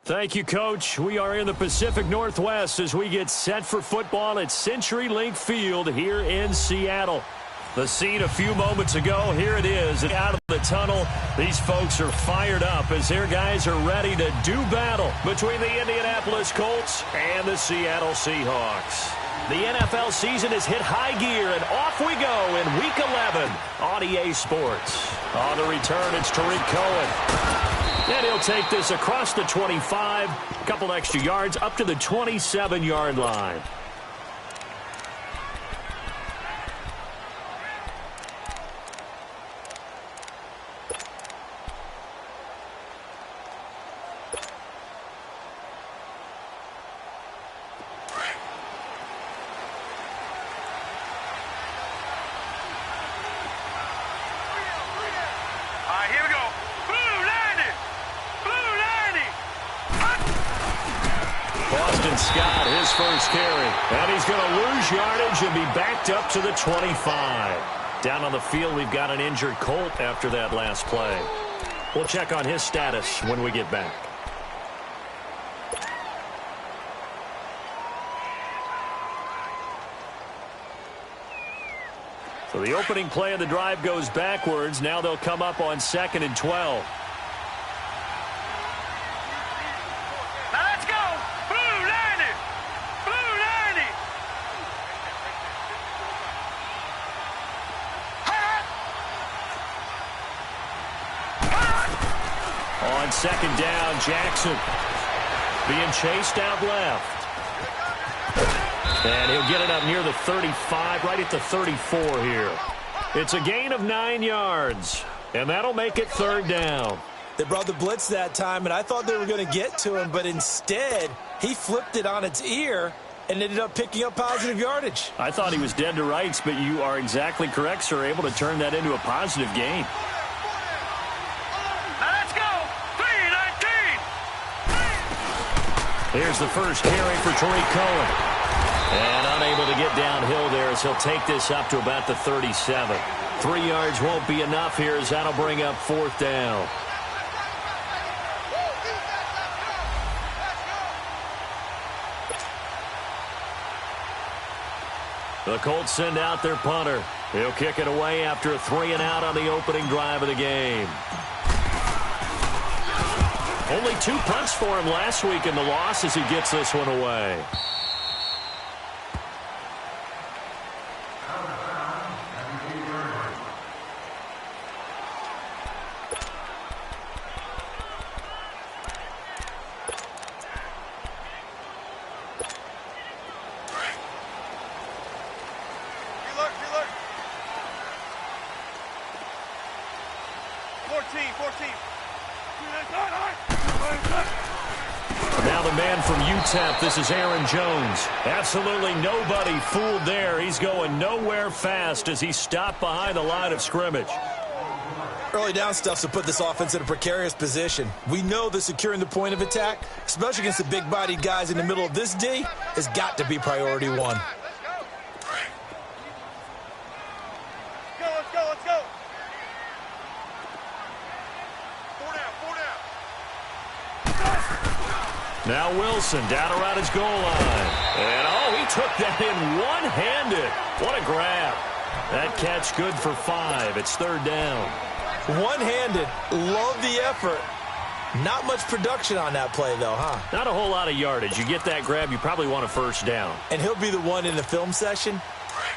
Thank you, Coach. We are in the Pacific Northwest as we get set for football at CenturyLink Field here in Seattle. The scene a few moments ago, here it is. Out of the tunnel, these folks are fired up as their guys are ready to do battle between the Indianapolis Colts and the Seattle Seahawks. The NFL season has hit high gear, and off we go in Week 11 on EA Sports. On the return, it's Tariq Cohen. And he'll take this across the 25, a couple extra yards up to the 27-yard line. Scott, his first carry. And he's going to lose yardage and be backed up to the 25. Down on the field, we've got an injured Colt after that last play. We'll check on his status when we get back. So the opening play of the drive goes backwards. Now they'll come up on 2nd and 12. On 2nd down, Jackson being chased out left. And he'll get it up near the 35, right at the 34 here. It's a gain of 9 yards, and that'll make it 3rd down. They brought the blitz that time, and I thought they were going to get to him, but instead he flipped it on its ear and ended up picking up positive yardage. I thought he was dead to rights, but you are exactly correct, sir, able to turn that into a positive gain. Here's the first carry for Tariq Cohen. And unable to get downhill there as he'll take this up to about the 37. 3 yards won't be enough here as that'll bring up 4th down. The Colts send out their punter. He'll kick it away after a 3 and out on the opening drive of the game. Only 2 punts for him last week in the loss as he gets this one away. Now the man from UTEP, this is Aaron Jones. Absolutely nobody fooled there. He's going nowhere fast as he stopped behind the line of scrimmage. Early down stuff to put this offense in a precarious position. We know that securing the point of attack, especially against the big-bodied guys in the middle of this D, has got to be priority one. Now Wilson down around his goal line. And, oh, he took that in one-handed. What a grab. That catch good for 5. It's 3rd down. One-handed. Love the effort. Not much production on that play, though, huh? Not a whole lot of yardage. You get that grab, you probably want a 1st down. And he'll be the one in the film session.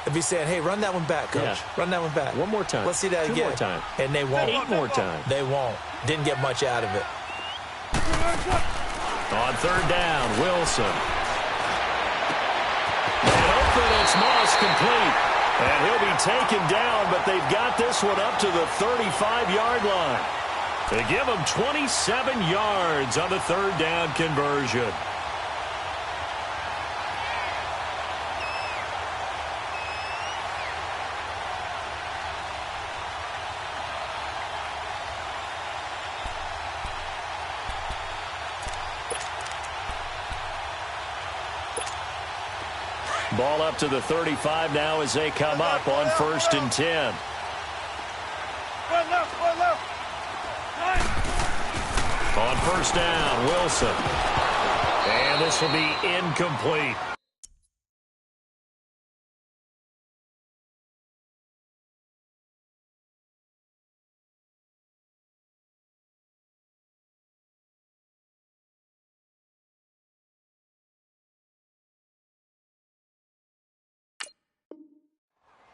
He'll be saying, hey, run that one back, Coach. Yeah. Run that one back. One more time. Let's see that again. 2 more times. And they won't. 8 more times. They won't. Didn't get much out of it. On 3rd down, Wilson. And open, it's Moss complete. And he'll be taken down, but they've got this one up to the 35-yard line. They give him 27 yards on the 3rd down conversion. Ball up to the 35 now as they come up on 1st and 10. On first down, Wilson. And this will be incomplete.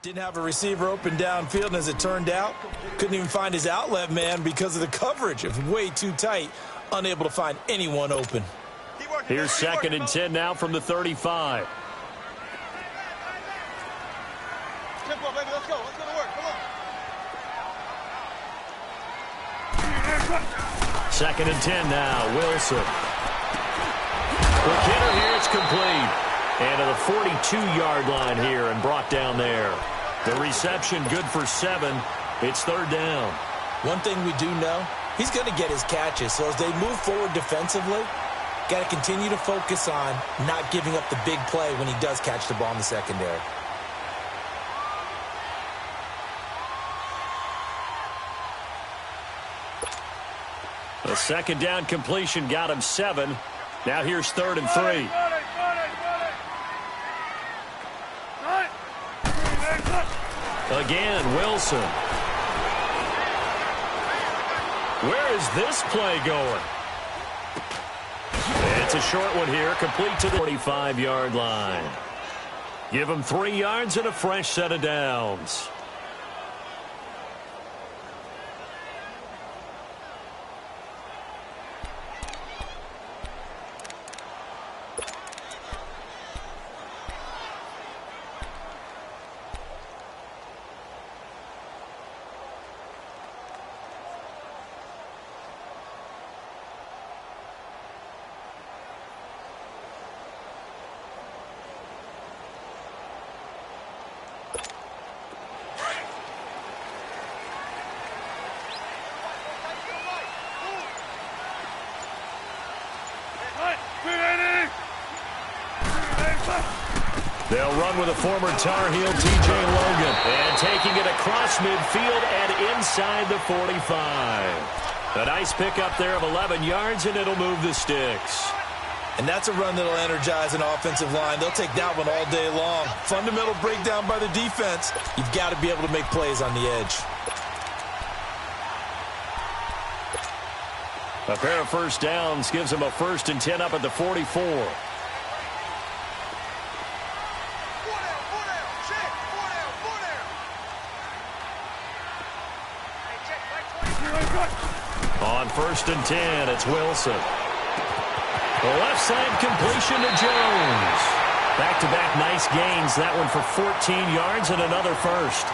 Didn't have a receiver open downfield, and as it turned out, couldn't even find his outlet man because of the coverage. It was way too tight, unable to find anyone open. Here's 2nd and 10 now from the 35. Tempo, baby, let's go. Let's go to work. Come on. 2nd and 10 now, Wilson. Quick hitter here, it's complete. And to the 42-yard line here and brought down there. The reception good for 7. It's 3rd down. One thing we do know, he's going to get his catches. So as they move forward defensively, got to continue to focus on not giving up the big play when he does catch the ball in the secondary. The 2nd down completion got him 7. Now here's 3rd and 3. Again, Wilson. Where is this play going? It's a short one here, complete to the 45-yard line. Give him 3 yards and a fresh set of downs. They'll run with a former Tar Heel, T.J. Logan. And taking it across midfield and inside the 45. A nice pickup there of 11 yards, and it'll move the sticks. And that's a run that'll energize an offensive line. They'll take that one all day long. Fundamental breakdown by the defense. You've got to be able to make plays on the edge. A pair of first downs gives them a 1st and 10 up at the 44. On 1st and 10, it's Wilson. The left side completion to Jones. Back-to-back nice gains. That one for 14 yards and another first.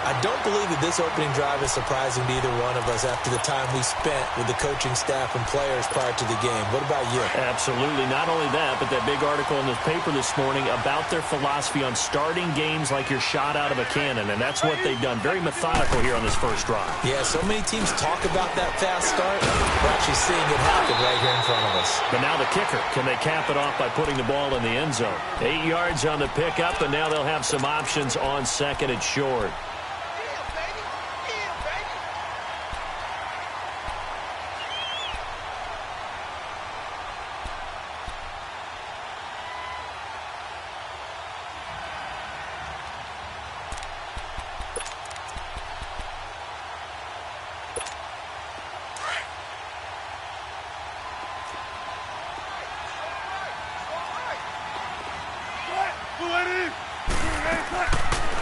I don't believe that this opening drive is surprising to either one of us after the time we spent with the coaching staff and players prior to the game. What about you? Absolutely. Not only that, but that big article in the paper this morning about their philosophy on starting games like you're shot out of a cannon, and that's what they've done. Very methodical here on this first drive. Yeah, so many teams talk about that fast start. We're actually seeing it happen right here in front of us. But now the kicker. Can they cap it off by putting the ball in the end zone? 8 yards on the pickup, and now they'll have some options on 2nd and short.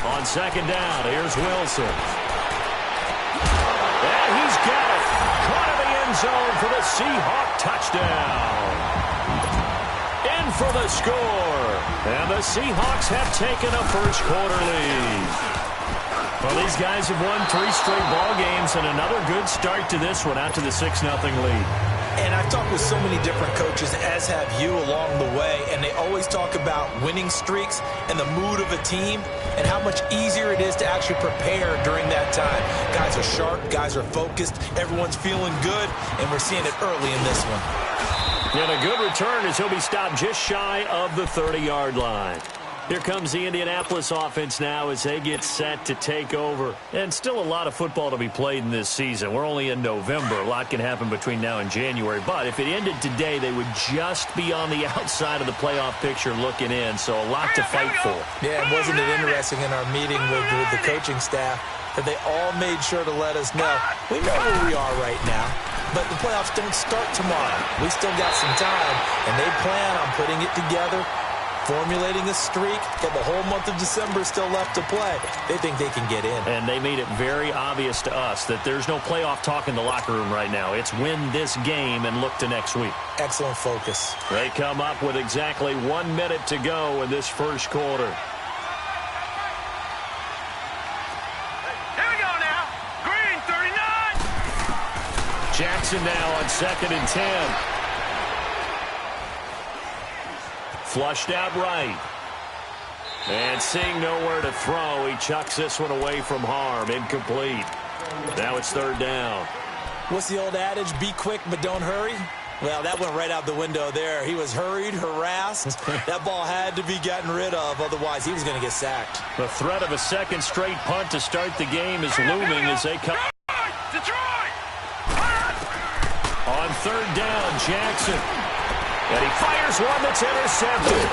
On 2nd down, here's Wilson. And he's got it. Caught in the end zone for the Seahawk touchdown. In for the score. And the Seahawks have taken a first quarter lead. Well, these guys have won 3 straight ball games and another good start to this one out to the 6-0 lead. And I've talked with so many different coaches, as have you, along the way, and they always talk about winning streaks and the mood of a team and how much easier it is to actually prepare during that time. Guys are sharp, guys are focused, everyone's feeling good, and we're seeing it early in this one. And a good return as he'll be stopped just shy of the 30-yard line. Here comes the Indianapolis offense now as they get set to take over. And still a lot of football to be played in this season. We're only in November. A lot can happen between now and January. But if it ended today, they would just be on the outside of the playoff picture looking in. So a lot to fight for. Yeah, and wasn't it interesting in our meeting with the coaching staff that they all made sure to let us know, we know where we are right now, but the playoffs don't start tomorrow. We still got some time, and they plan on putting it together, formulating a streak, got the whole month of December still left to play. They think they can get in. And they made it very obvious to us that there's no playoff talk in the locker room right now. It's win this game and look to next week. Excellent focus. They come up with exactly 1 minute to go in this first quarter. Here we go now. Green, 39. Jackson now on 2nd and 10. Flushed out right. And seeing nowhere to throw, he chucks this one away from harm. Incomplete. Now it's 3rd down. What's the old adage? Be quick, but don't hurry? Well, that went right out the window there. He was hurried, harassed. That ball had to be gotten rid of. Otherwise, he was going to get sacked. The threat of a second straight punt to start the game is looming as they come. Detroit! On 3rd down, Jackson. And he fires one that's intercepted.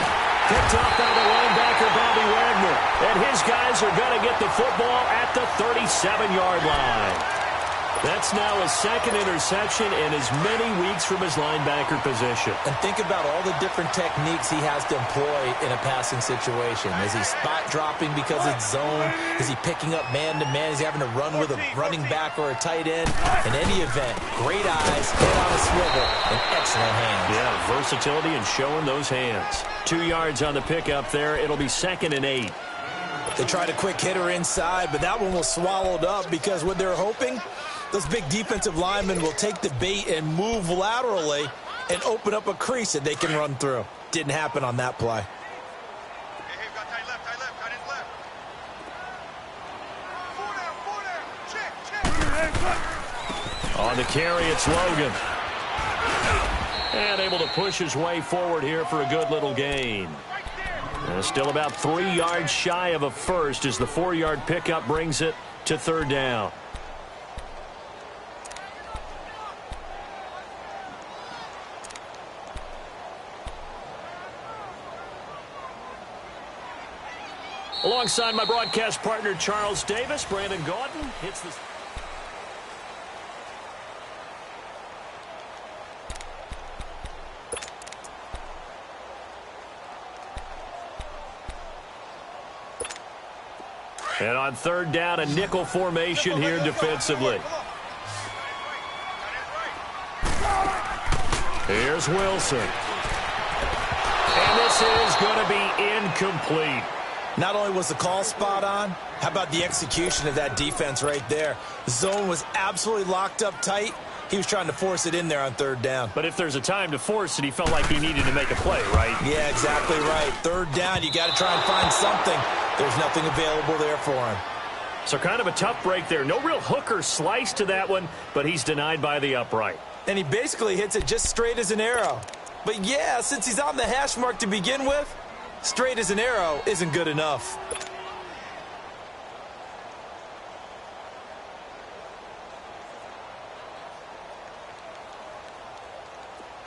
Picked off by the linebacker, Bobby Wagner. And his guys are going to get the football at the 37-yard line. That's now his 2nd interception in as many weeks from his linebacker position. And think about all the different techniques he has to employ in a passing situation. Is he spot dropping because it's zone? Is he picking up man-to-man? Is he having to run with a running back or a tight end? In any event, great eyes, head on a swivel, and excellent hands. Yeah, versatility and showing those hands. 2 yards on the pickup there. It'll be 2nd and 8. They tried a quick hitter inside, but that one was swallowed up because what they're hoping, those big defensive linemen will take the bait and move laterally and open up a crease that they can run through. Didn't happen on that play. Hey, got tight left, tight left. 4 down. Check. On the carry, it's Logan. And able to push his way forward here for a good little gain. And still about 3 yards shy of a first as the 4-yard pickup brings it to 3rd down. Alongside my broadcast partner, Charles Davis, Brandon Gaudin hits the... And on 3rd down, a nickel formation here defensively. Here's Wilson. And this is going to be incomplete. Not only was the call spot on, how about the execution of that defense right there? The zone was absolutely locked up tight. He was trying to force it in there on 3rd down. But if there's a time to force it, he felt like he needed to make a play, right? Yeah, exactly right. 3rd down, you got to try and find something. There's nothing available there for him. So kind of a tough break there. No real hook or slice to that one, but he's denied by the upright. And he basically hits it just straight as an arrow. But yeah, since he's on the hash mark to begin with, straight as an arrow isn't good enough.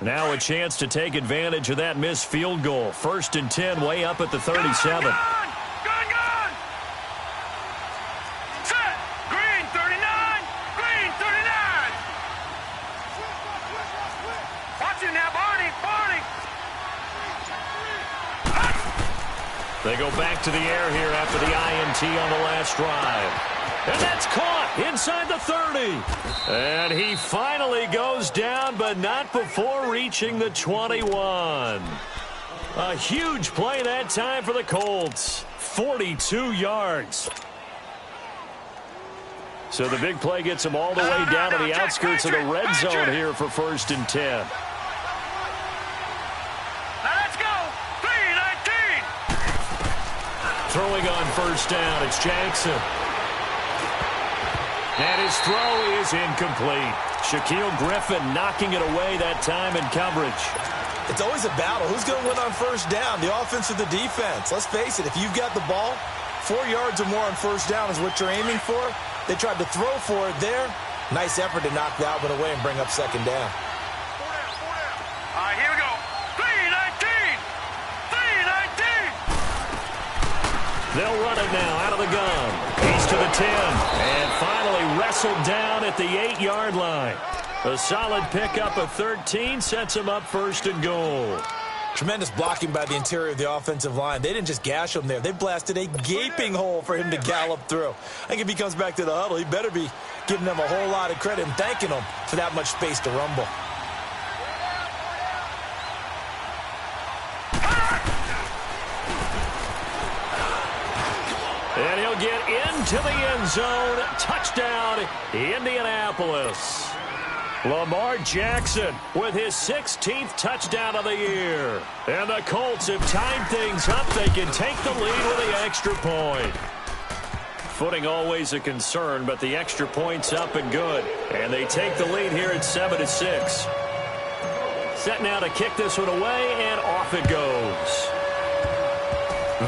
Now a chance to take advantage of that missed field goal. 1st and 10, way up at the 37. Gun! Set! Green, 39! Green, 39! Watch it now, Barney! They go back to the air here after the INT on the last drive. And that's caught inside the 30. And he finally goes down, but not before reaching the 21. A huge play that time for the Colts. 42 yards. So the big play gets him all the way down to the outskirts of the red zone here for 1st and 10. Now let's go! 3-19! Throwing on 1st down, it's Jackson. And his throw is incomplete. Shaquille Griffin knocking it away that time in coverage. It's always a battle. Who's going to win on first down, the offense or the defense? Let's face it, if you've got the ball, 4 yards or more on first down is what you're aiming for. They tried to throw for it there. Nice effort to knock that one away and bring up second down. All right, here we go. 3-19. 3-19. They'll run it now out of the gun. He's to the 10. And finally wrestled down at the 8-yard line. A solid pickup of 13 sets him up first and goal. Tremendous blocking by the interior of the offensive line. They didn't just gash him there. They blasted a gaping hole for him to gallop through. I think if he comes back to the huddle, he better be giving them a whole lot of credit and thanking them for that much space to rumble. And he'll get into the end zone. Touchdown, Indianapolis. Lamar Jackson with his 16th touchdown of the year. And the Colts have timed things up. They can take the lead with the extra point. Footing always a concern, but the extra point's up and good. And they take the lead here at 7-6. Set now to kick this one away, and off it goes.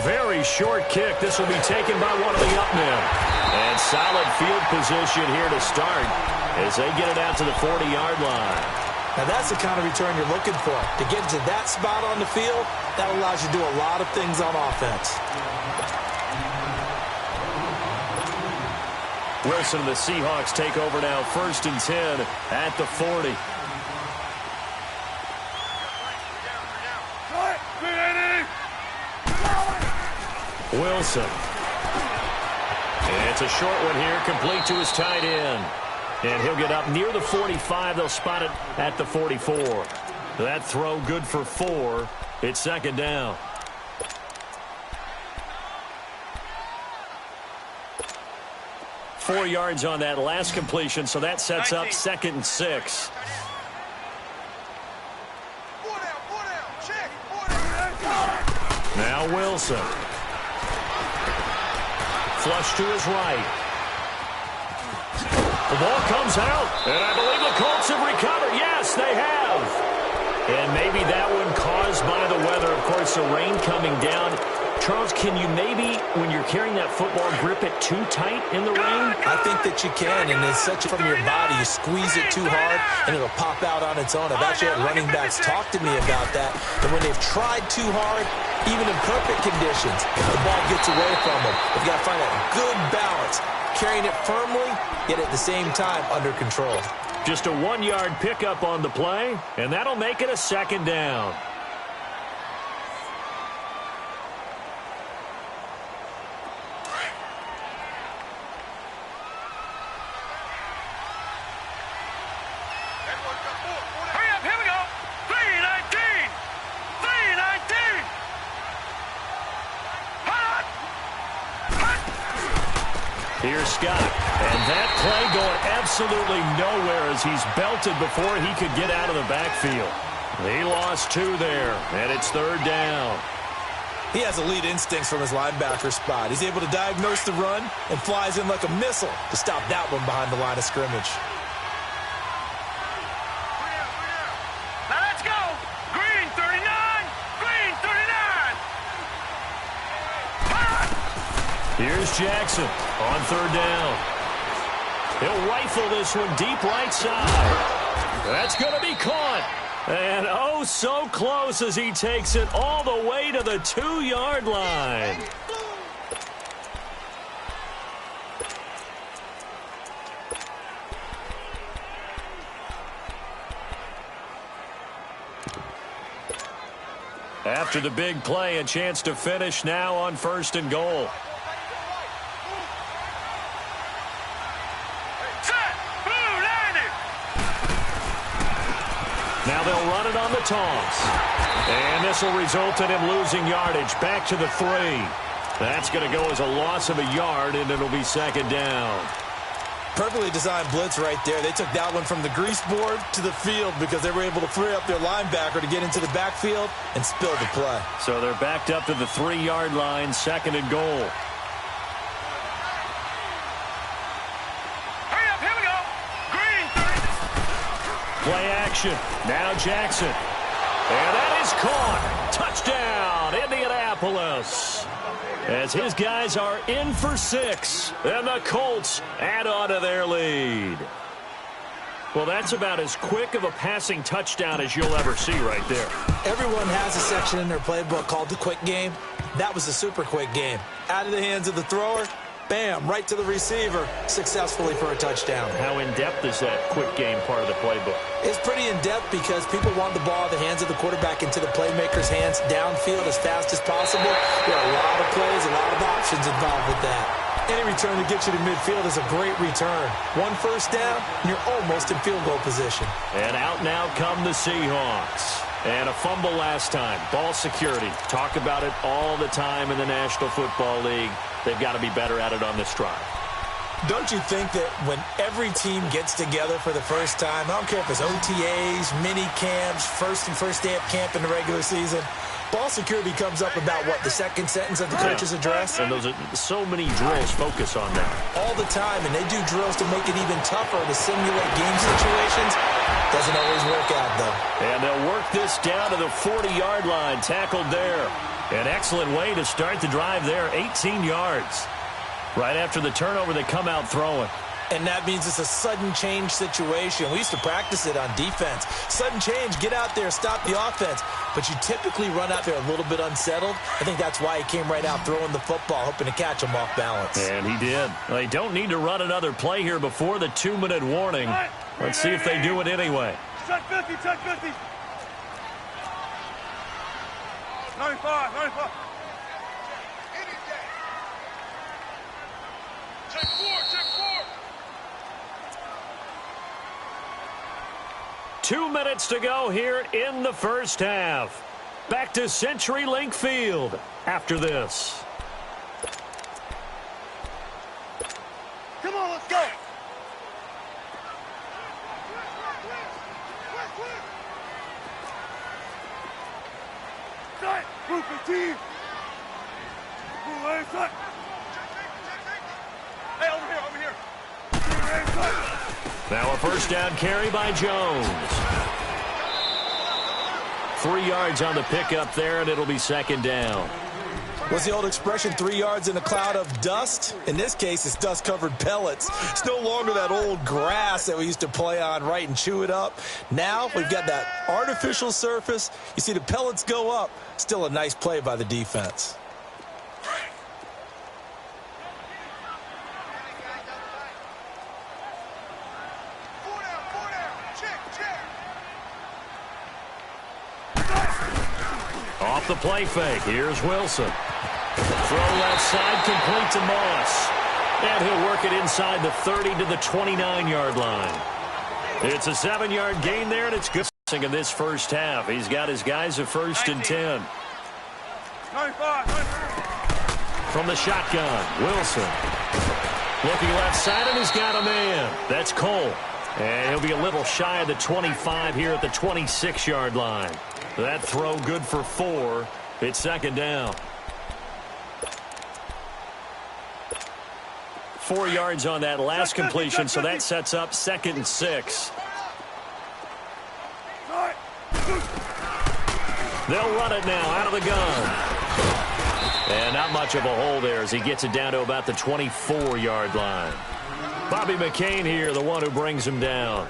Very short kick. This will be taken by one of the up men. And solid field position here to start as they get it out to the 40-yard line. Now that's the kind of return you're looking for. To get to that spot on the field, that allows you to do a lot of things on offense. Wilson and the Seahawks take over now, 1st and 10 at the 40. Wilson. And it's a short one here, complete to his tight end. And he'll get up near the 45. They'll spot it at the 44. That throw good for 4. It's second down. Four yards on that last completion, so that sets up 2nd and 6. Now Wilson. Flush to his right. The ball comes out, and I believe the Colts have recovered. Yes, they have. And maybe that one caused by the weather. Of course, the rain coming down. Charles, can you maybe, when you're carrying that football, grip it too tight in the rain? I think that you can, and it's such from your body. You squeeze it too hard, and it'll pop out on its own. I've actually had running backs talk to me about that. And when they've tried too hard, even in perfect conditions, the ball gets away from them. They've got to find a good balance, carrying it firmly, yet at the same time under control. Just a 1-yard pickup on the play, and that'll make it a second down. Hurry up, here we go. 3-19. 3-19. Hot. Hot. Here's Scott. And that play going absolutely nowhere as he's belted before he could get out of the backfield. He lost 2 there, and it's 3rd down. He has elite instincts from his linebacker spot. He's able to diagnose the run and flies in like a missile to stop that one behind the line of scrimmage. Now let's go. Green 39. Green 39. Hot. Here's Jackson on 3rd down. He'll rifle this one deep right side. That's going to be caught. And oh, so close as he takes it all the way to the 2-yard line. After the big play, a chance to finish now on 1st and goal. Now they'll run it on the toss. And this will result in him losing yardage back to the 3. That's going to go as a loss of a yard, and it'll be 2nd down. Perfectly designed blitz right there. They took that one from the grease board to the field because they were able to free up their linebacker to get into the backfield and spill the play. So they're backed up to the 3-yard line, 2nd and goal. Hurry up, here we go. Green 30. Play action. Now Jackson. And that is caught. Touchdown, Indianapolis. As his guys are in for 6, and the Colts add on to their lead. Well, that's about as quick of a passing touchdown as you'll ever see right there. Everyone has a section in their playbook called the quick game. That was a super quick game. Out of the hands of the thrower, bam, right to the receiver, successfully for a touchdown. How in-depth is that quick game part of the playbook? It's pretty in-depth because people want the ball in the hands of the quarterback into the playmaker's hands downfield as fast as possible. There are a lot of plays, a lot of options involved with that. Any return to get you to midfield is a great return. One first down, and you're almost in field goal position. And out now come the Seahawks. And a fumble last time. Ball security. Talk about it all the time in the National Football League. They've got to be better at it on this drive. Don't you think that when every team gets together for the first time, I don't care if it's OTAs, mini camps, first day of camp in the regular season, ball security comes up about, what, the second sentence of the coach's address? And those are so many drills focus on that. All the time, and they do drills to make it even tougher to simulate game situations. Doesn't always work out, though. And they'll work this down to the 40-yard line, tackled there. An excellent way to start the drive there, 18 yards. Right after the turnover, they come out throwing. And that means it's a sudden change situation. We used to practice it on defense. Sudden change, get out there, stop the offense. But you typically run out there a little bit unsettled. I think that's why he came right out throwing the football, hoping to catch him off balance. And he did. They don't need to run another play here before the 2-minute warning. Let's see if they do it anyway. Check 50, check 50. 95, 95. Check 4, check 4. 2 minutes to go here in the first half. Back to CenturyLink Field after this. Come on, let's go. Set. Move 15. Move right side. Hey, over here. Right side. Now a first down carry by Jones. 3 yards on the pickup there, and it'll be second down. What's the old expression, 3 yards in a cloud of dust? In this case, it's dust-covered pellets. It's no longer that old grass that we used to play on, right, and chew it up. Now we've got that artificial surface. You see the pellets go up. Still a nice play by the defense. Off the play fake, here's Wilson. Throw left side, complete to Moss. And he'll work it inside the 30 to the 29-yard line. It's a 7-yard gain there, and it's good in this first half. He's got his guys at 1st and 10. 95. From the shotgun, Wilson. Looking left side, and he's got a man. That's Cole. And he'll be a little shy of the 25 here at the 26-yard line. That throw good for 4. It's second down. 4 yards on that last completion, so that sets up 2nd and 6. They'll run it now out of the gun. And not much of a hole there as he gets it down to about the 24-yard line. Bobby McCain here, the one who brings him down.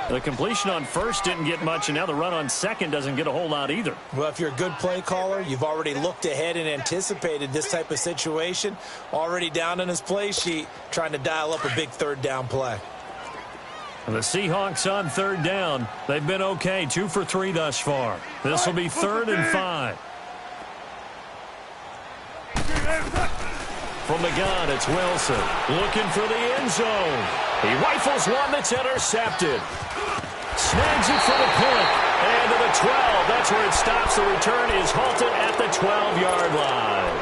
The completion on first didn't get much, and now the run on second doesn't get a whole lot either. Well, if you're a good play caller, you've already looked ahead and anticipated this type of situation. Already down on his play sheet, trying to dial up a big third down play. And the Seahawks on third down. They've been okay, 2 for 3 thus far. This will be 3rd and 5. From the gun, it's Wilson. Looking for the end zone. He rifles one that's intercepted. Snags it for the pick. And to the 12. That's where it stops. The return is halted at the 12-yard line.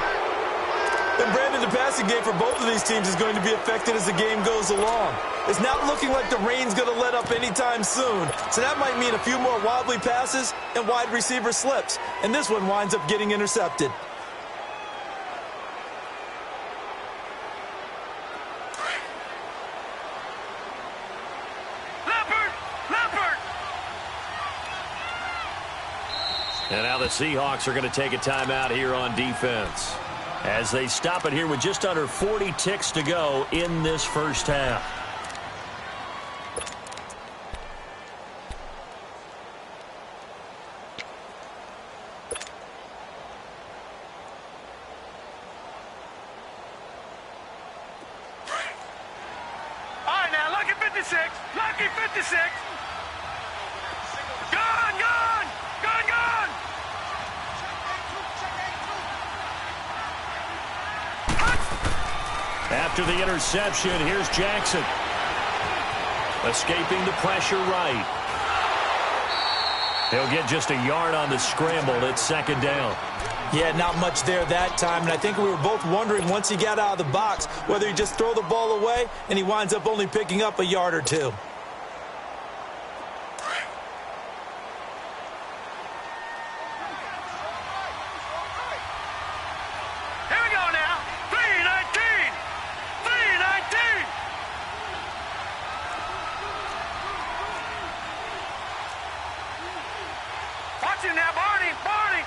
And Brandon, the passing game for both of these teams is going to be affected as the game goes along. It's not looking like the rain's going to let up anytime soon. So that might mean a few more wobbly passes and wide receiver slips. And this one winds up getting intercepted. And now the Seahawks are going to take a timeout here on defense as they stop it here with just under 40 ticks to go in this first half. All right, now, lucky 56. Lucky 56. Gone, gone. Gone, gone. After the interception, here's Jackson. Escaping the pressure right. He'll get just a yard on the scramble. It's second down. Yeah, not much there that time, and I think we were both wondering once he got out of the box whether he just throw the ball away and he winds up only picking up a yard or two. Here we go now. 319. 319. Watch him now, Barney. Barney.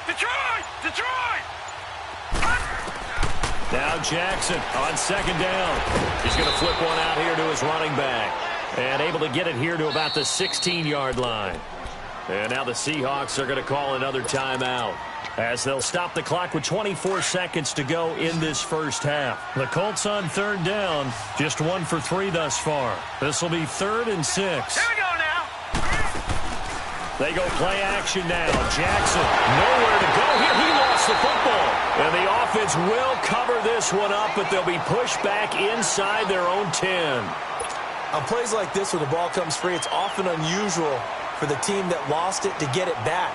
Detroit. Detroit. Now Jackson on second down. He's going to flip one out here to his running back. And able to get it here to about the 16-yard line. And now the Seahawks are going to call another timeout as they'll stop the clock with 24 seconds to go in this first half. The Colts on third down, just 1 for 3 thus far. This will be 3rd and 6. Here we go now. They go play action now. Jackson, nowhere to go here. He lost the football. And the offense will cover this one up, but they'll be pushed back inside their own 10. On plays like this where the ball comes free, it's often unusual for the team that lost it to get it back.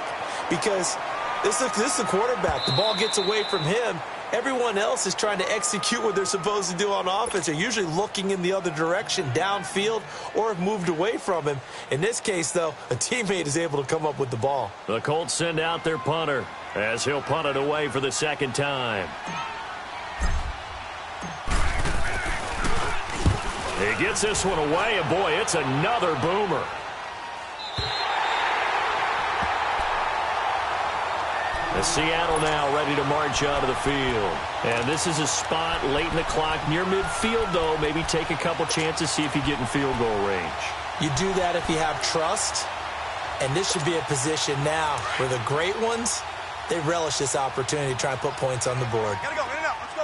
Because this is the quarterback. The ball gets away from him. Everyone else is trying to execute what they're supposed to do on offense. They're usually looking in the other direction, downfield, or have moved away from him. In this case, though, a teammate is able to come up with the ball. The Colts send out their punter as he'll punt it away for the second time. He gets this one away, and boy, it's another boomer. The Seattle now ready to march out of the field. And this is a spot late in the clock near midfield, though. Maybe take a couple chances, see if you get in field goal range. You do that if you have trust. And this should be a position now where the great ones, they relish this opportunity to try and put points on the board. Gotta go. In and out. Let's go.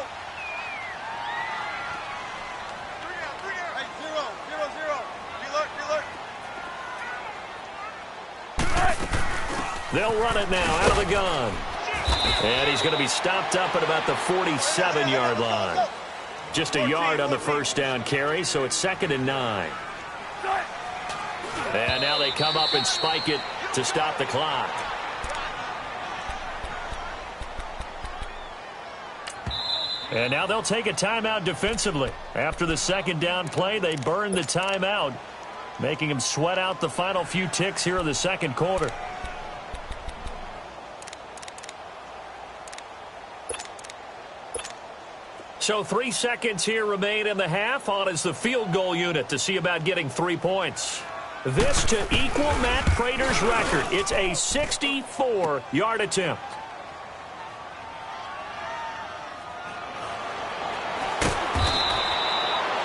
3 down. Hey, 0. Be alert. They'll run it now out of the gun. And he's going to be stopped up at about the 47-yard line. Just a yard on the first down carry, so it's 2nd and 9. And now they come up and spike it to stop the clock. And now they'll take a timeout defensively. After the second down play, they burn the timeout, making them sweat out the final few ticks here in the second quarter. So 3 seconds here remain in the half. On is the field goal unit to see about getting 3 points. This to equal Matt Prater's record. It's a 64-yard attempt.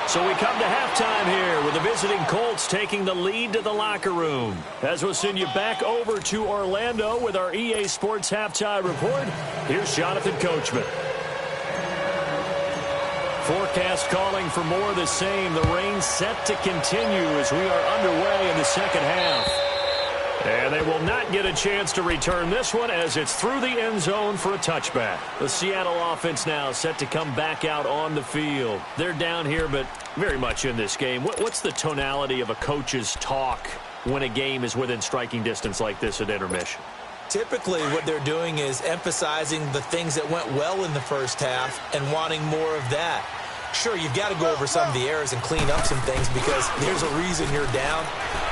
So we come to halftime here with the visiting Colts taking the lead to the locker room. As we'll send you back over to Orlando with our EA Sports Halftime Report, here's Jonathan Coachman. Forecast calling for more of the same. The rain set to continue as we are underway in the second half. And they will not get a chance to return this one as it's through the end zone for a touchback. The Seattle offense now set to come back out on the field. They're down here, but very much in this game. What's the tonality of a coach's talk when a game is within striking distance like this at intermission? Typically, what they're doing is emphasizing the things that went well in the first half and wanting more of that. Sure, you've got to go over some of the errors and clean up some things because there's a reason you're down.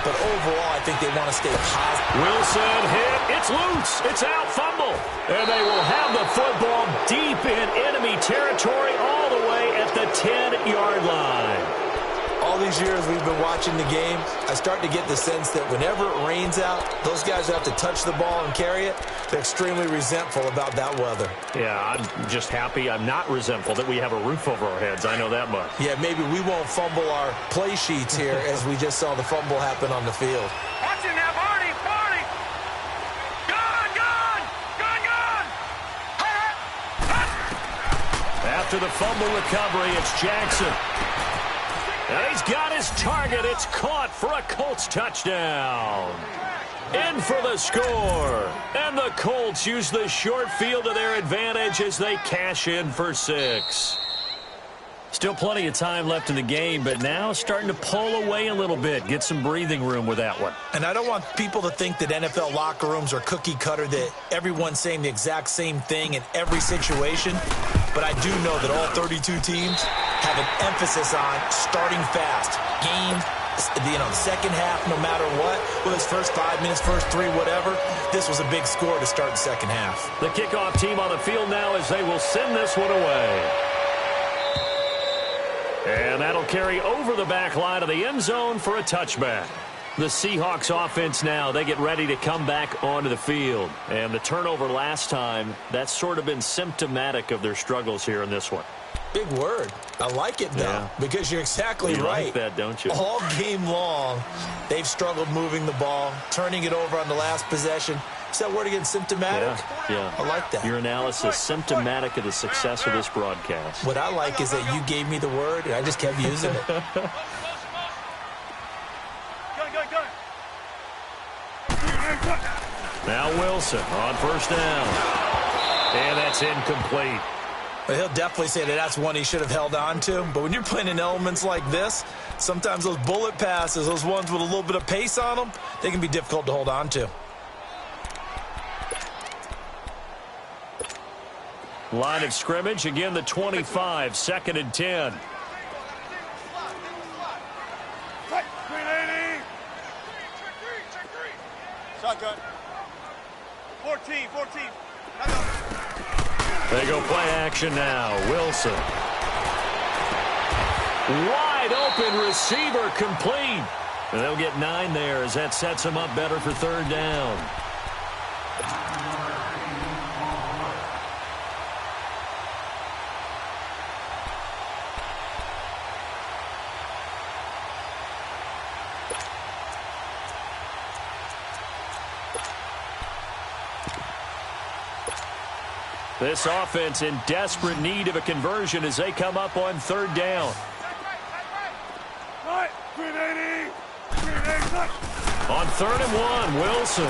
But overall, I think they want to stay positive. Wilson hit. It's loose. It's out. Fumble. And they will have the football deep in enemy territory all the way at the 10-yard line. All all these years we've been watching the game, I start to get the sense that whenever it rains out, those guys who have to touch the ball and carry it, they're extremely resentful about that weather. Yeah, I'm just happy I'm not resentful that we have a roof over our heads. I know that much. Yeah, maybe we won't fumble our play sheets here as we just saw the fumble happen on the field. Watch it now, Barney! Barney! Gone! Gone! Gone! Gone! After the fumble recovery, it's Jackson. And he's got his target. It's caught for a Colts touchdown. In for the score. And the Colts use the short field to their advantage as they cash in for 6. Still plenty of time left in the game, but now starting to pull away a little bit. Get some breathing room with that one. And I don't want people to think that NFL locker rooms are cookie cutter, that everyone's saying the exact same thing in every situation. But I do know that all 32 teams have an emphasis on starting fast. Game, the second half, no matter what, whether it's first 5 minutes, first 3, whatever, this was a big score to start the second half. The kickoff team on the field now as they will send this one away. And that'll carry over the back line of the end zone for a touchback. The Seahawks offense now, they get ready to come back onto the field. And the turnover last time, that's sort of been symptomatic of their struggles here in this one. Big word. I like it, though, because you're exactly you right. Like that, don't you? All game long, they've struggled moving the ball, turning it over on the last possession. Is that word again, symptomatic? Yeah. I like that. Your analysis, symptomatic of the success of this broadcast. What I like is that you gave me the word, and I just kept using it. Go, go, go! Now Wilson on first down. And that's incomplete. But he'll definitely say that that's one he should have held on to. But when you're playing in elements like this, sometimes those bullet passes, those ones with a little bit of pace on them, they can be difficult to hold on to. Line of scrimmage, again the 25, 2nd and 10. Shotgun. 14. They go play action now. Wilson. Wide open receiver complete. And they'll get 9 there as that sets them up better for 3rd down. This offense in desperate need of a conversion as they come up on 3rd down. On 3rd and 1, Wilson.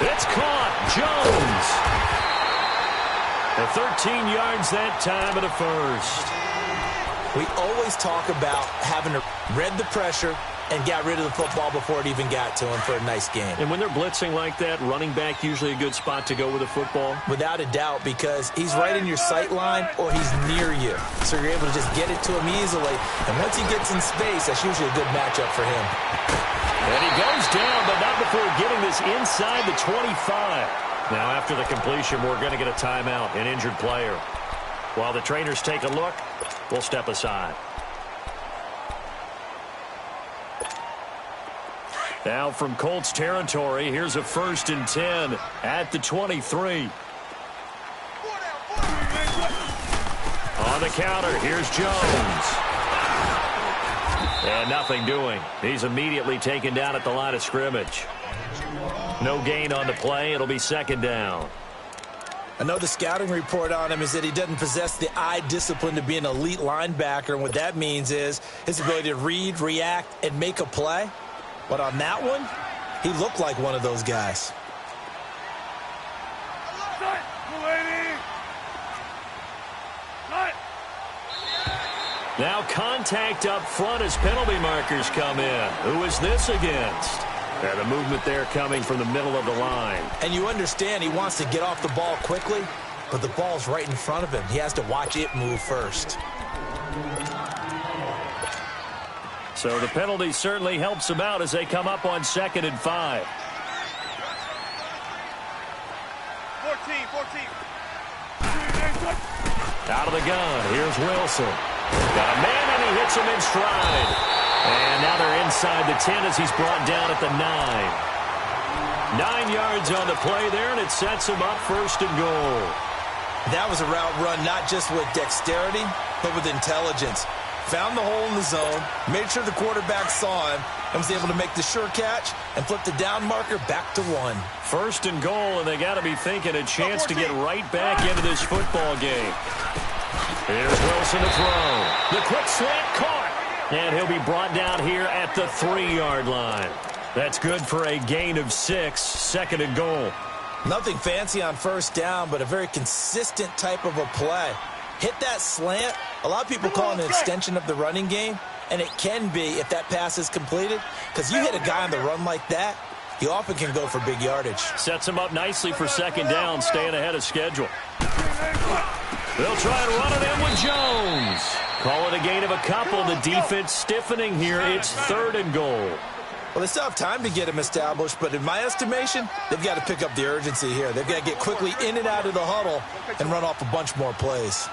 It's caught. Jones. And 13 yards that time of the first. We always talk about having to read the pressure and got rid of the football before it even got to him for a nice game. And when they're blitzing like that, running back usually a good spot to go with the football? Without a doubt, because he's right in your sight line or he's near you. So you're able to just get it to him easily. And once he gets in space, that's usually a good matchup for him. And he goes down, but not before getting this inside the 25. Now after the completion, we're going to get a timeout, an injured player. While the trainers take a look, we'll step aside. Now from Colts territory, here's a 1st and 10 at the 23. On the counter, here's Jones. And nothing doing. He's immediately taken down at the line of scrimmage. No gain on the play. It'll be 2nd down. I know the scouting report on him is that he doesn't possess the eye discipline to be an elite linebacker. And what that means is his ability to read, react, and make a play. But on that one, he looked like one of those guys. Now contact up front as penalty markers come in. Who is this against? And a movement there coming from the middle of the line. And you understand he wants to get off the ball quickly, but the ball's right in front of him. He has to watch it move first. So the penalty certainly helps them out as they come up on 2nd and 5. 14. Out of the gun, here's Wilson. Got a man and he hits him in stride. And now they're inside the 10 as he's brought down at the 9. 9 yards on the play there, and it sets him up first and goal. That was a route run not just with dexterity, but with intelligence. Found the hole in the zone, made sure the quarterback saw him, and was able to make the sure catch and flip the down marker back to 1. First and goal, and they got to be thinking a chance to get right back into this football game. Here's Wilson to throw. The quick slant caught. And he'll be brought down here at the 3-yard line. That's good for a gain of 6, second and goal. Nothing fancy on first down, but a very consistent type of a play. Hit that slant. A lot of people call it an extension of the running game, and it can be if that pass is completed, because you hit a guy on the run like that, he often can go for big yardage. Sets him up nicely for second down, staying ahead of schedule. They'll try and run it in with Jones. Call it a gain of a couple. The defense stiffening here. It's third and goal. Well, they still have time to get him established, but in my estimation, they've got to pick up the urgency here. They've got to get quickly in and out of the huddle and run off a bunch more plays.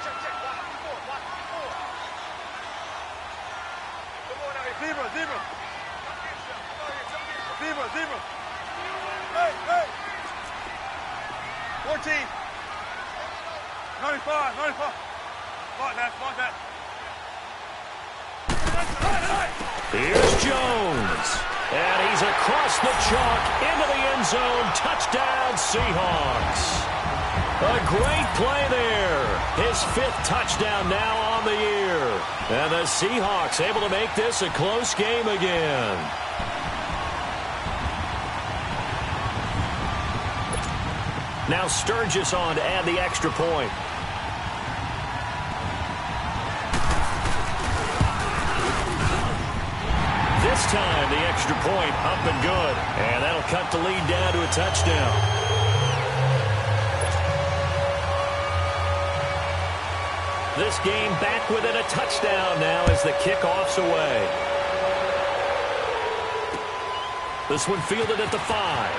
Zebra. Hey. 14. 95. Spot that. Here's Jones. And he's across the chalk into the end zone. Touchdown, Seahawks. A great play there. His 5th touchdown now on the year. And the Seahawks able to make this a close game again. Now Sturgis on to add the extra point. This time, the extra point up and good. And that'll cut the lead down to a touchdown. This game back within a touchdown now as the kickoff's away. This one fielded at the 5.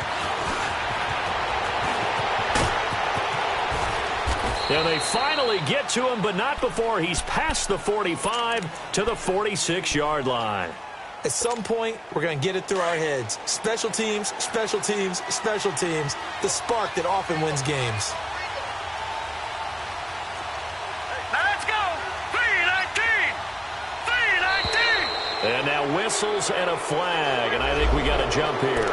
And they finally get to him, but not before he's past the 45 to the 46-yard line. At some point, we're going to get it through our heads. Special teams. The spark that often wins games. Let's go. 3-19. And now whistles and a flag, and I think we got a jump here.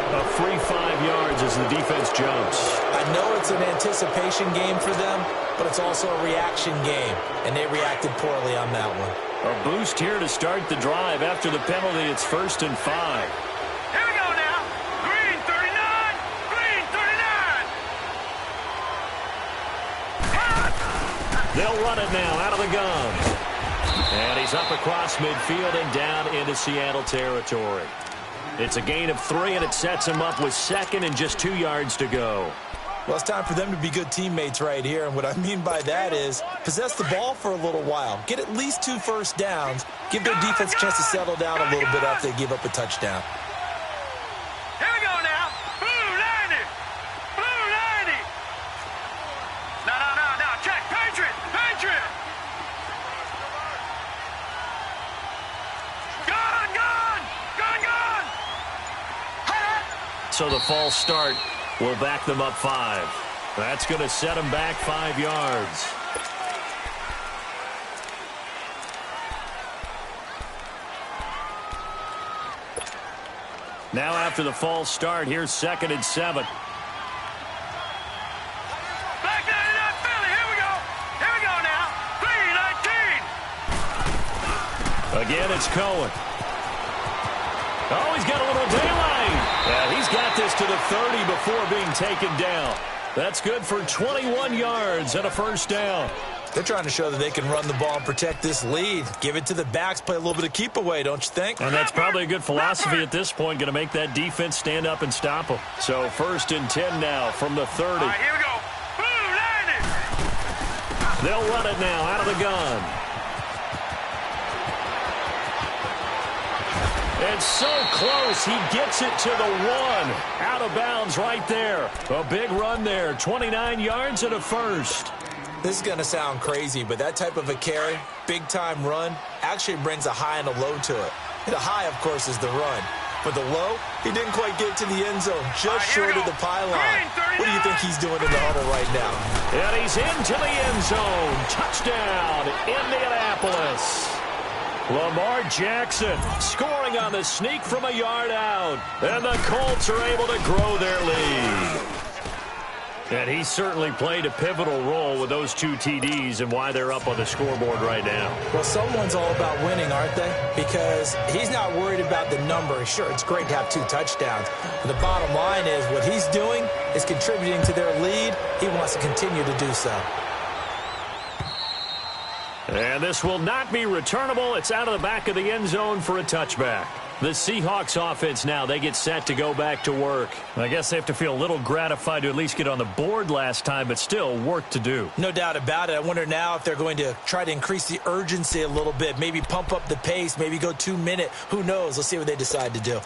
A free 5 yards as the defense jumps. I know it's an anticipation game for them, but it's also a reaction game, and they reacted poorly on that one. A boost here to start the drive. After the penalty, it's 1st and 5. Here we go now. Green 39. They'll run it now out of the gun. And he's up across midfield and down into Seattle territory. It's a gain of 3, and it sets him up with second and just 2 yards to go. Well, it's time for them to be good teammates right here, and what I mean by that is possess the ball for a little while, get at least 2 first downs, give their defense a chance to settle down a little bit after they give up a touchdown. Here we go now. Blue 90. No. Check. Patriot. Gun. So the false start will back them up 5. That's going to set them back 5 yards. Now after the false start, here's 2nd and 7. Back down in that Philly. Here we go now. 3-19. Again, it's Cohen. Oh, he's got a little daylight. Yeah, he's got this to the 30 before being taken down. That's good for 21 yards and a first down. They're trying to show that they can run the ball and protect this lead. Give it to the backs, play a little bit of keep away, don't you think? And that's probably a good philosophy at this point, going to make that defense stand up and stop them. So 1st and 10 now from the 30. All right, here we go. Blue 90. They'll run it now out of the gun. And so close, he gets it to the 1. Out of bounds right there. A big run there, 29 yards and a first. This is going to sound crazy, but that type of a carry, big-time run, actually brings a high and a low to it. The high, of course, is the run. But the low, he didn't quite get to the end zone, just short of the pylon. What do you think he's doing in the huddle right now? And he's into the end zone. Touchdown, Indianapolis. Lamar Jackson scoring on the sneak from a yard out. And the Colts are able to grow their lead. And he certainly played a pivotal role with those 2 TDs and why they're up on the scoreboard right now. Well, someone's all about winning, aren't they? Because he's not worried about the number. Sure, it's great to have 2 touchdowns. But the bottom line is what he's doing is contributing to their lead. He wants to continue to do so. And this will not be returnable. It's out of the back of the end zone for a touchback. The Seahawks offense now, they get set to go back to work. I guess they have to feel a little gratified to at least get on the board last time, but still work to do. No doubt about it. I wonder now if they're going to try to increase the urgency a little bit, maybe pump up the pace, maybe go 2-minute. Who knows? Let's see what they decide to do.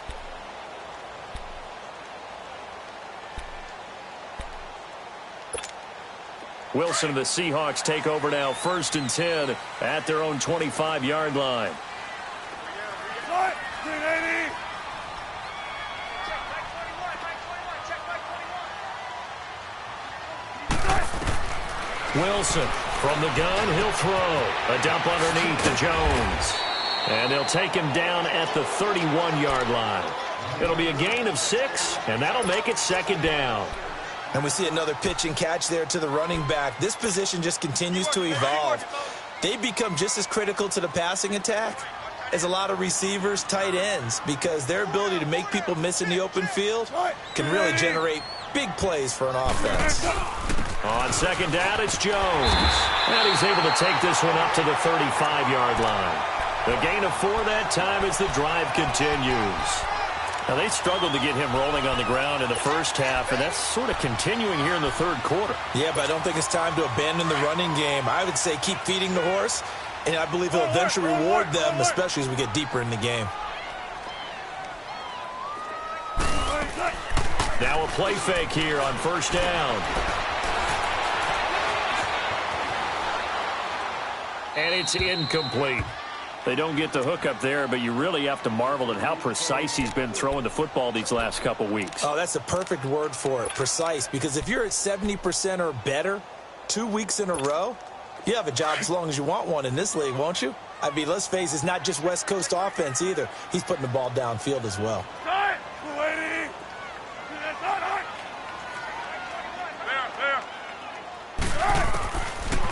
Wilson and the Seahawks take over now, 1st and 10 at their own 25-yard line. Wilson from the gun, he'll throw. A dump underneath to Jones. And they'll take him down at the 31-yard line. It'll be a gain of 6, and that'll make it 2nd down. And we see another pitch and catch there to the running back. This position just continues to evolve. They become just as critical to the passing attack as a lot of receivers, tight ends, because their ability to make people miss in the open field can really generate big plays for an offense. On 2nd down, it's Jones. And he's able to take this one up to the 35-yard line. The gain of 4 that time as the drive continues. Now, they struggled to get him rolling on the ground in the first half, and that's sort of continuing here in the 3rd quarter. Yeah, but I don't think it's time to abandon the running game. I would say keep feeding the horse, and I believe he'll eventually reward them, especially as we get deeper in the game. Now a play fake here on 1st down. And it's incomplete. They don't get the hook up there, but you really have to marvel at how precise he's been throwing the football these last couple weeks. Oh, that's the perfect word for it, precise. Because if you're at 70% or better 2 weeks in a row, you have a job as long as you want one in this league, won't you? I mean, let's face it, it's not just West Coast offense either. He's putting the ball downfield as well.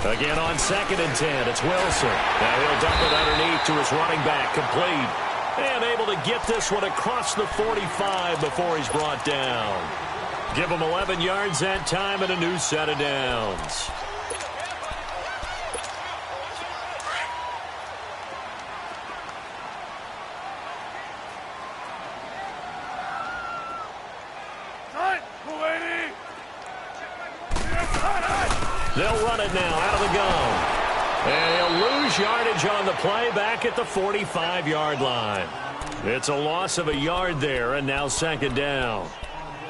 Again on 2nd and 10, it's Wilson. Now he'll dump it underneath to his running back, complete. And able to get this one across the 45 before he's brought down. Give him 11 yards that time and a new set of downs. They'll run it now out of the gun. And he'll lose yardage on the play back at the 45-yard line. It's a loss of a yard there, and now 2nd down.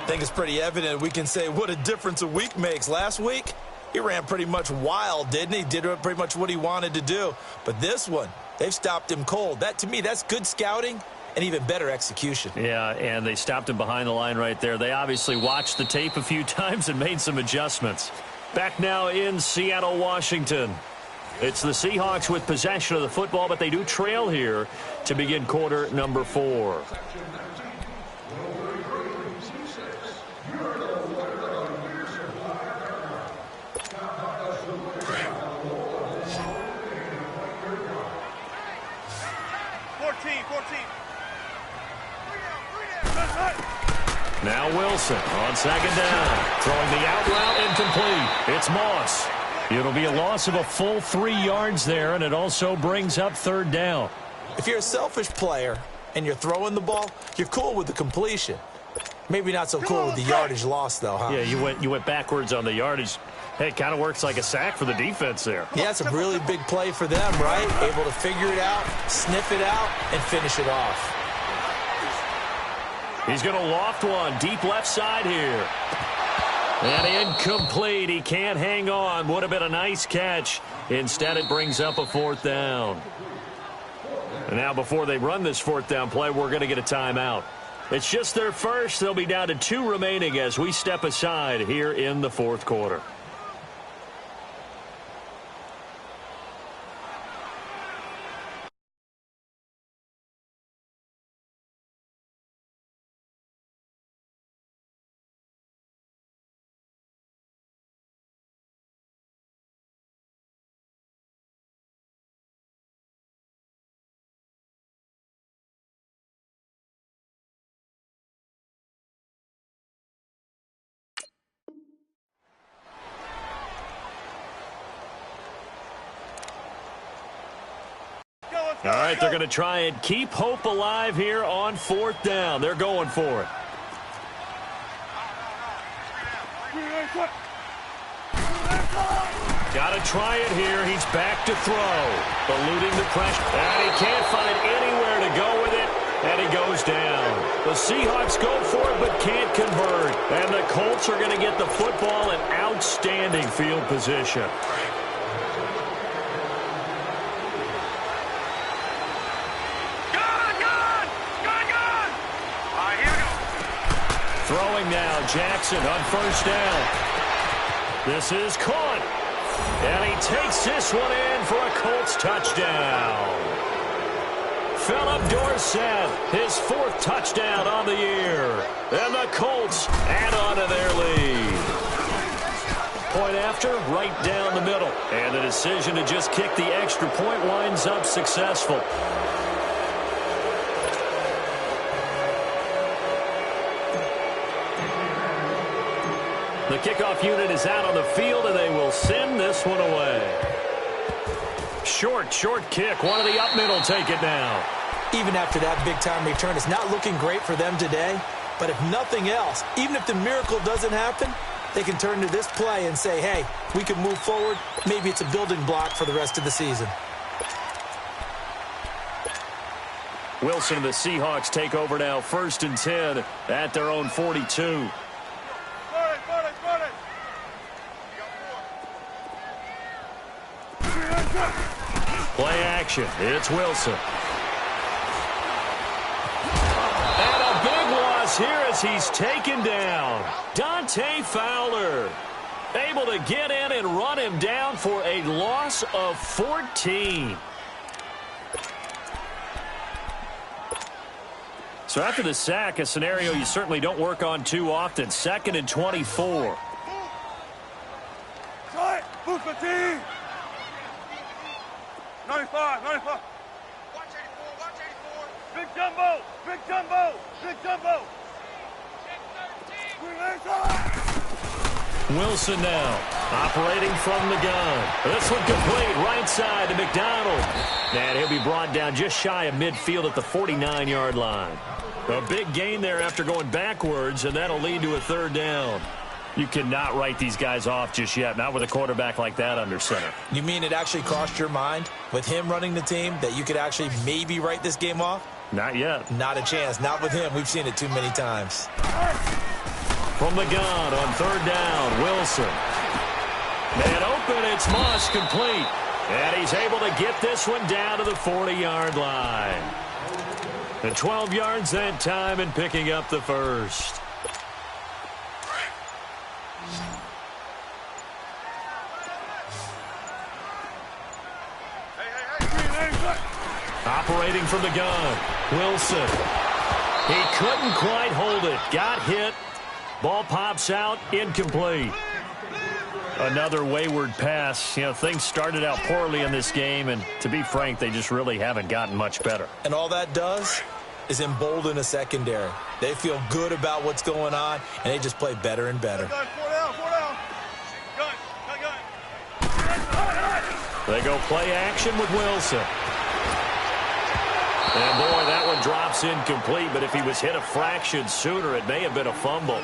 I think it's pretty evident. We can say what a difference a week makes. Last week, he ran pretty much wild, didn't he? Did pretty much what he wanted to do. But this one, they've stopped him cold. That, to me, that's good scouting and even better execution. Yeah, and they stopped him behind the line right there. They obviously watched the tape a few times and made some adjustments. Back now in Seattle, Washington. It's the Seahawks with possession of the football, but they do trail here to begin quarter number 4. Now Wilson on 2nd down. Throwing the out route incomplete. It's Moss. It'll be a loss of a full 3 yards there, and it also brings up 3rd down. If you're a selfish player and you're throwing the ball, you're cool with the completion. Maybe not so cool with the yardage loss, though, huh? Yeah, you went backwards on the yardage. Hey, it kind of works like a sack for the defense there. Yeah, it's a really big play for them, right? Able to figure it out, sniff it out, and finish it off. He's going to loft one deep left side here. And incomplete. He can't hang on. Would have been a nice catch. Instead, it brings up a 4th down. And now before they run this fourth down play, we're going to get a timeout. It's just their first. They'll be down to 2 remaining as we step aside here in the fourth quarter. All right, they're going to try and keep hope alive here on fourth down. They're going for it. Got to try it here. He's back to throw. Eluding the pressure. And he can't find anywhere to go with it. And he goes down. The Seahawks go for it but can't convert. And the Colts are going to get the football in outstanding field position. Throwing now, Jackson on first down. This is caught. And he takes this one in for a Colts touchdown. Philip Dorsett, his 4th touchdown on the year. And the Colts add on to their lead. Point after, right down the middle. And the decision to just kick the extra point winds up successful. The kickoff unit is out on the field, and they will send this one away. Short kick. One of the up middle take it now. Even after that big-time return, it's not looking great for them today. But if nothing else, even if the miracle doesn't happen, they can turn to this play and say, hey, we can move forward. Maybe it's a building block for the rest of the season. Wilson and the Seahawks take over now, 1st and 10 at their own 42. Play action. It's Wilson. And a big loss here as he's taken down. Dante Fowler able to get in and run him down for a loss of 14. So after the sack, a scenario you certainly don't work on too often. 2nd and 24. Boost the team. 95. Watch 84. Big jumbo. Wilson now operating from the gun. This one complete right side to McDonald. And he'll be brought down just shy of midfield at the 49-yard line. A big gain there after going backwards, and that'll lead to a 3rd down. You cannot write these guys off just yet, not with a quarterback like that under center. You mean it actually crossed your mind with him running the team that you could actually maybe write this game off? Not yet. Not a chance. Not with him. We've seen it too many times. From the gun on 3rd down, Wilson. Man open, it's Moss complete. And he's able to get this one down to the 40-yard line. And 12 yards that time and picking up the 1st. Operating from the gun, Wilson. He couldn't quite hold it. Got hit. Ball pops out, incomplete. Another wayward pass. You know, things started out poorly in this game, and to be frank, they just really haven't gotten much better. And all that does is embolden a secondary. They feel good about what's going on, and they just play better and better. They go play action with Wilson. And, boy, that one drops incomplete, but if he was hit a fraction sooner, it may have been a fumble.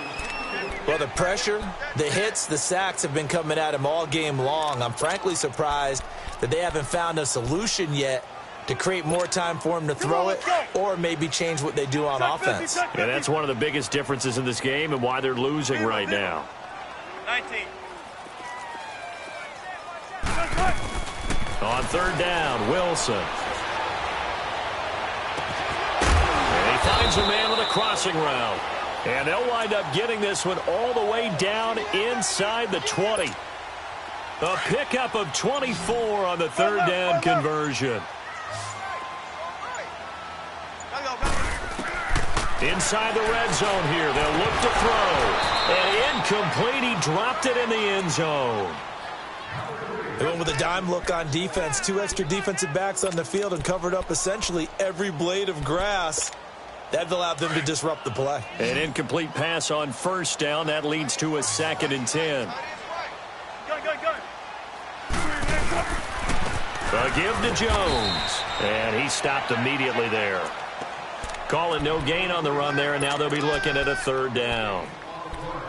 Well, the pressure, the hits, the sacks have been coming at him all game long. I'm frankly surprised that they haven't found a solution yet to create more time for him to throw it or maybe change what they do on offense. Yeah, that's one of the biggest differences in this game and why they're losing right now. 19. On 3rd down, Wilson. finds a man with a crossing route. And they'll wind up getting this one all the way down inside the 20. A pickup of 24 on the third down conversion. Inside the red zone here, they'll look to throw. And incomplete, he dropped it in the end zone. They went with a dime look on defense. 2 extra defensive backs on the field and covered up essentially every blade of grass. That allowed them to disrupt the play. An incomplete pass on first down. That leads to a 2nd and 10. A give to Jones. And he stopped immediately there. Calling no gain on the run there, and now they'll be looking at a 3rd down.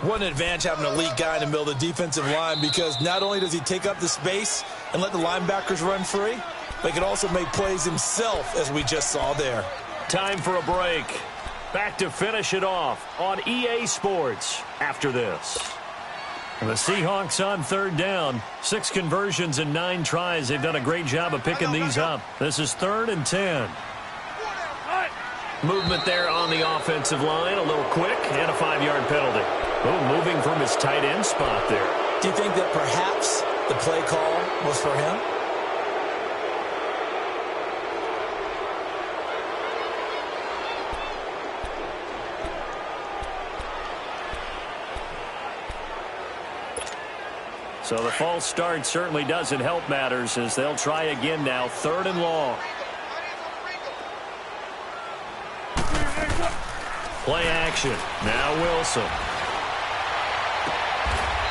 What an advantage having an elite guy in the middle of the defensive line, because not only does he take up the space and let the linebackers run free, but he can also make plays himself, as we just saw there. Time for a break. Back to finish it off on EA Sports after this. The Seahawks on 3rd down. 6 conversions and 9 tries. They've done a great job of picking these up. This is 3rd and 10. Movement there on the offensive line. A little quick and a 5-yard penalty. Oh, moving from his tight end spot there. Do you think that perhaps the play call was for him? So the false start certainly doesn't help matters, as they'll try again now. 3rd and long. Play action. Now Wilson.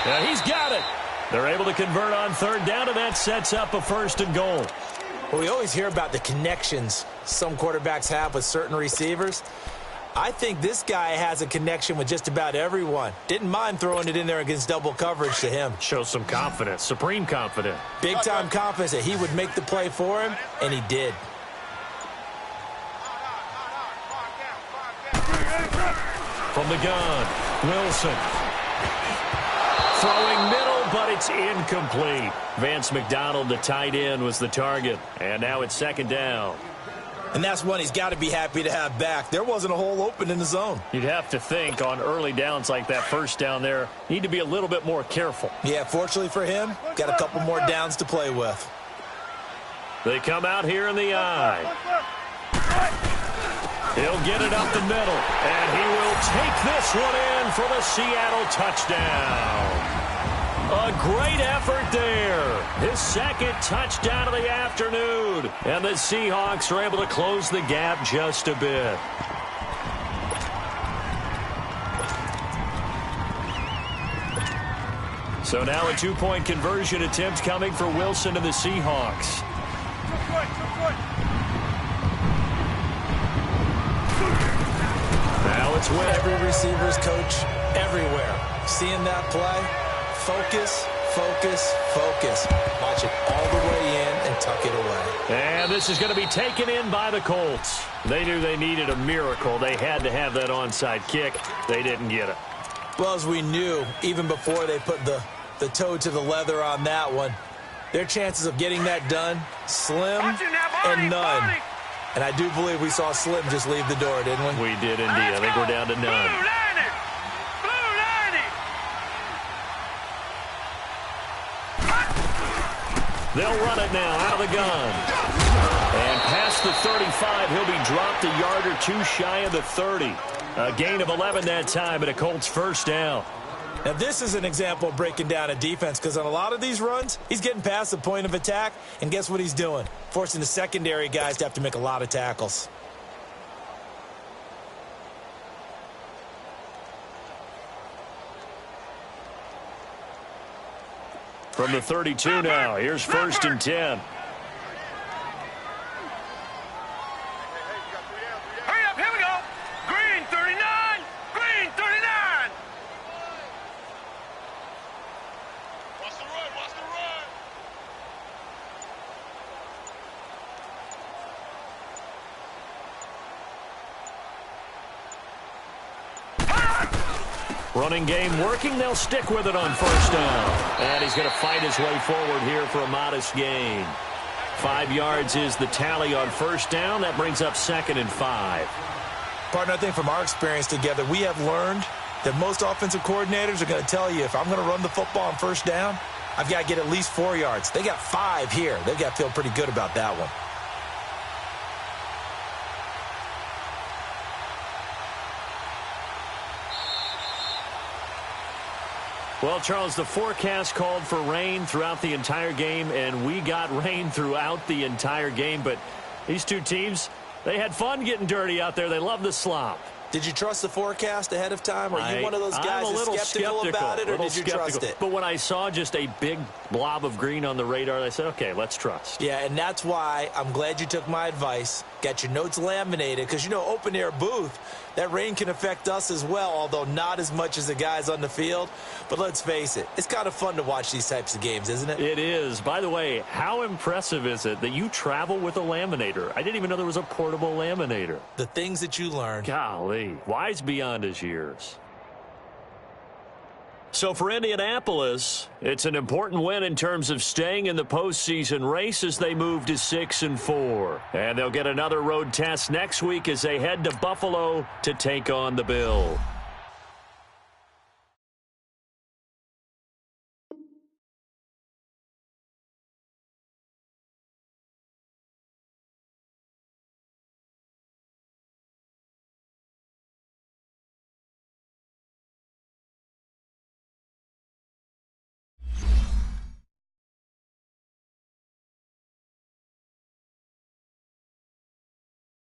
Now he's got it. They're able to convert on 3rd down, and that sets up a 1st and goal. Well, we always hear about the connections some quarterbacks have with certain receivers. I think this guy has a connection with just about everyone. Didn't mind throwing it in there against double coverage to him. Shows some confidence, supreme confidence. Big-time confidence that he would make the play for him, and he did. From the gun, Wilson. Throwing middle, but it's incomplete. Vance McDonald, the tight end, was the target. And now it's 2nd down. And that's one he's got to be happy to have back. There wasn't a hole open in the zone. You'd have to think on early downs like that, 1st down there, need to be a little bit more careful. Yeah, fortunately for him, got a couple more downs to play with. They come out here in the eye. He'll get it up the middle, and he will take this one in for the Seattle touchdown. A great effort there. His 2nd touchdown of the afternoon. And the Seahawks are able to close the gap just a bit. So now a 2-point conversion attempt coming for Wilson and the Seahawks. Now it's with every receiver's coach everywhere. Seeing that play, focus, focus, focus. Watch it all the way in and tuck it away. And this is going to be taken in by the Colts. They knew they needed a miracle. They had to have that onside kick. They didn't get it. Well, as we knew, even before they put the toe to the leather on that one, their chances of getting that done, slim and none. And I do believe we saw Slim just leave the door, didn't we? We did indeed. I think we're down to none. They'll run it now out of the gun. And past the 35, he'll be dropped a yard or 2 shy of the 30. A gain of 11 that time, and a Colts 1st down. Now, this is an example of breaking down a defense, because on a lot of these runs, he's getting past the point of attack, and guess what he's doing? Forcing the secondary guys to have to make a lot of tackles. From the 32 now, here's 1st and 10. Hurry up, here we go. Green 39, green 39. Watch the run, watch the run. Running game working. They'll stick with it on 1st down. And he's going to fight his way forward here for a modest gain. 5 yards is the tally on 1st down. That brings up 2nd and 5. Partner, I think from our experience together, we have learned that most offensive coordinators are going to tell you, if I'm going to run the football on first down, I've got to get at least 4 yards. They got 5 here. They've got to feel pretty good about that one. Well, Charles, the forecast called for rain throughout the entire game, and we got rain throughout the entire game. But these two teams, they had fun getting dirty out there. They love the slop. Did you trust the forecast ahead of time? Are you one of those guys that's skeptical about it, or did you trust it? But when I saw just a big blob of green on the radar, I said, okay, let's trust. Yeah, and that's why I'm glad you took my advice. Got your notes laminated, because, you know, open-air booth, that rain can affect us as well, although not as much as the guys on the field. But let's face it, it's kind of fun to watch these types of games, isn't it? It is. By the way, how impressive is it that you travel with a laminator? I didn't even know there was a portable laminator. The things that you learn. Golly, wise beyond his years. So for Indianapolis, it's an important win in terms of staying in the postseason race as they move to 6-4. And they'll get another road test next week as they head to Buffalo to take on the Bills.